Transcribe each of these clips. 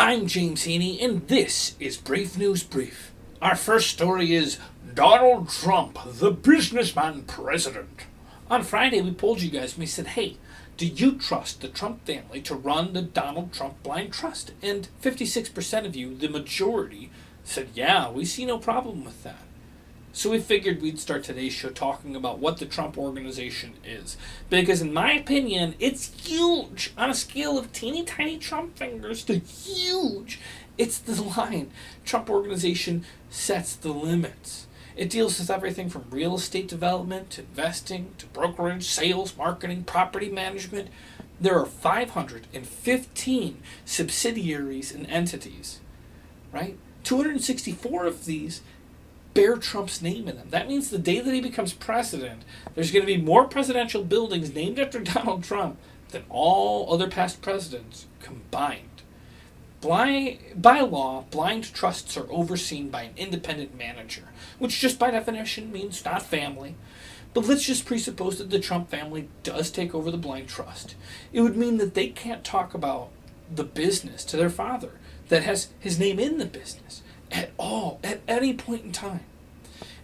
I'm James Heaney, and this is Brief News Brief. Our first story is Donald Trump, the businessman president. On Friday, we polled you guys and we said, hey, do you trust the Trump family to run the Donald Trump blind trust? And 56% of you, the majority, said, yeah, we see no problem with that. So we figured we'd start today's show talking about what the Trump Organization is. Because in my opinion, it's huge. On a scale of teeny tiny Trump fingers to huge. It's the line. Trump Organization sets the limits. It deals with everything from real estate development, to investing, to brokerage, sales, marketing, property management. There are 515 subsidiaries and entities, right? 264 of these bear Trump's name in them. That means the day that he becomes president, there's going to be more presidential buildings named after Donald Trump than all other past presidents combined. By law, blind trusts are overseen by an independent manager, which just by definition means not family. But let's just presuppose that the Trump family does take over the blind trust. It would mean that they can't talk about the business to their father that has his name in the business at all, at any point in time.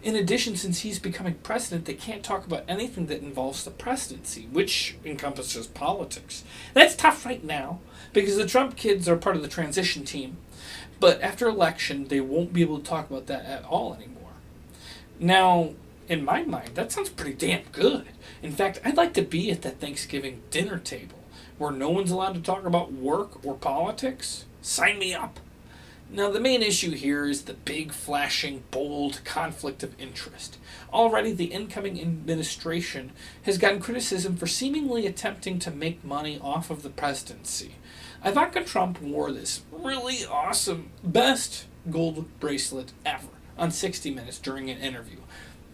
In addition, since he's becoming president, they can't talk about anything that involves the presidency, which encompasses politics. That's tough right now, because the Trump kids are part of the transition team, but after election, they won't be able to talk about that at all anymore. Now, in my mind, that sounds pretty damn good. In fact, I'd like to be at that Thanksgiving dinner table, where no one's allowed to talk about work or politics. Sign me up. Now, the main issue here is the big, flashing, bold conflict of interest. Already, the incoming administration has gotten criticism for seemingly attempting to make money off of the presidency. Ivanka Trump wore this really awesome, best gold bracelet ever on 60 Minutes during an interview.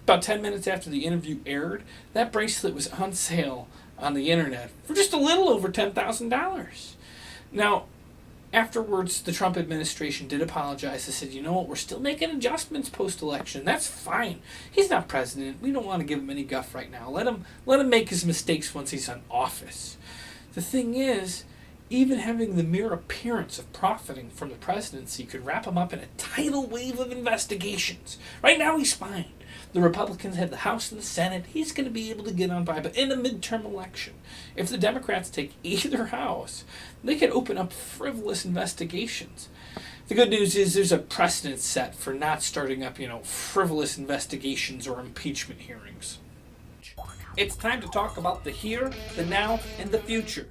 About 10 minutes after the interview aired, that bracelet was on sale on the internet for just a little over $10,000. Now, afterwards, the Trump administration did apologize. They said, you know what, we're still making adjustments post-election. That's fine. He's not president. We don't want to give him any guff right now. Let him make his mistakes once he's in office. The thing is, even having the mere appearance of profiting from the presidency could wrap him up in a tidal wave of investigations. Right now, he's fine. The Republicans have the House and the Senate. He's going to be able to get on by. But in a midterm election, if the Democrats take either house, they could open up frivolous investigations. The good news is there's a precedent set for not starting up, frivolous investigations or impeachment hearings. It's time to talk about the here, the now, and the future.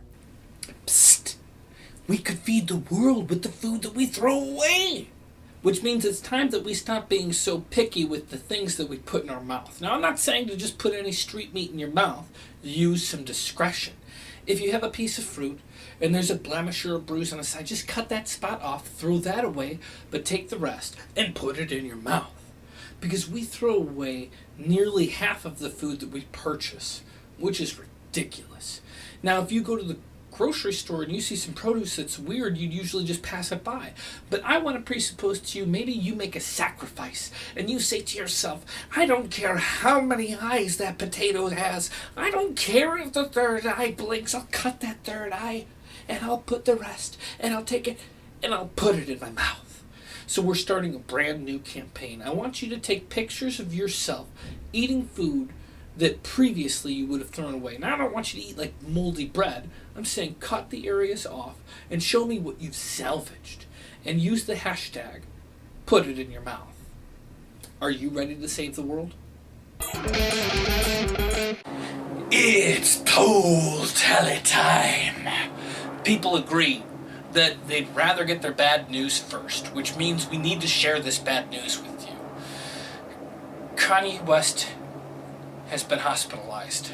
Psst! We could feed the world with the food that we throw away! Which means it's time that we stop being so picky with the things that we put in our mouth. Now, I'm not saying to just put any street meat in your mouth. Use some discretion. If you have a piece of fruit and there's a blemish or a bruise on the side, just cut that spot off, throw that away, but take the rest and put it in your mouth. Because we throw away nearly half of the food that we purchase, which is ridiculous. Now, if you go to the grocery store and you see some produce that's weird, you'd usually just pass it by. But I want to presuppose to you, maybe you make a sacrifice and you say to yourself, I don't care how many eyes that potato has. I don't care if the third eye blinks. I'll cut that third eye and I'll put the rest and I'll take it and I'll put it in my mouth. So we're starting a brand new campaign. I want you to take pictures of yourself eating food that previously you would have thrown away. Now, I don't want you to eat like moldy bread. I'm saying cut the areas off and show me what you've salvaged. And use the hashtag, put it in your mouth. Are you ready to save the world? It's poll tally time. People agree that they'd rather get their bad news first, which means we need to share this bad news with you. Kanye West has been hospitalized.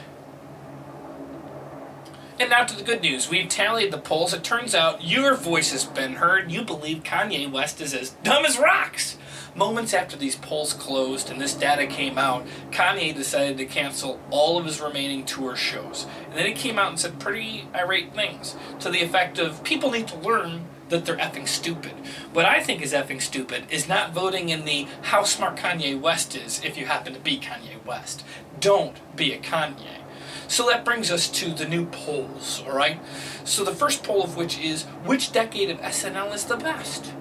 And now to the good news. We've tallied the polls. It turns out your voice has been heard. You believe Kanye West is as dumb as rocks. Moments after these polls closed and this data came out, Kanye decided to cancel all of his remaining tour shows. And then he came out and said pretty irate things to the effect of, people need to learn that they're effing stupid. What I think is effing stupid is not voting in the how smart Kanye West is if you happen to be Kanye West. Don't be a Kanye. So that brings us to the new polls, alright? So the first poll of which is, which decade of SNL is the best?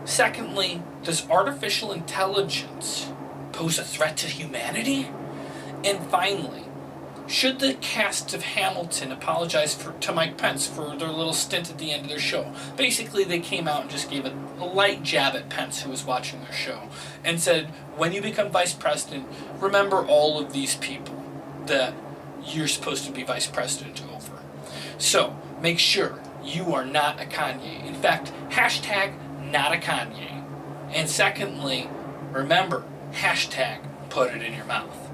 Secondly, does artificial intelligence pose a threat to humanity? And finally, should the cast of Hamilton apologize to Mike Pence for their little stint at the end of their show? Basically, they came out and just gave a light jab at Pence, who was watching their show, and said, when you become vice president, remember all of these people that you're supposed to be vice president over. So, make sure you are not a Kanye. In fact, hashtag not a Kanye. And secondly, remember, hashtag put it in your mouth.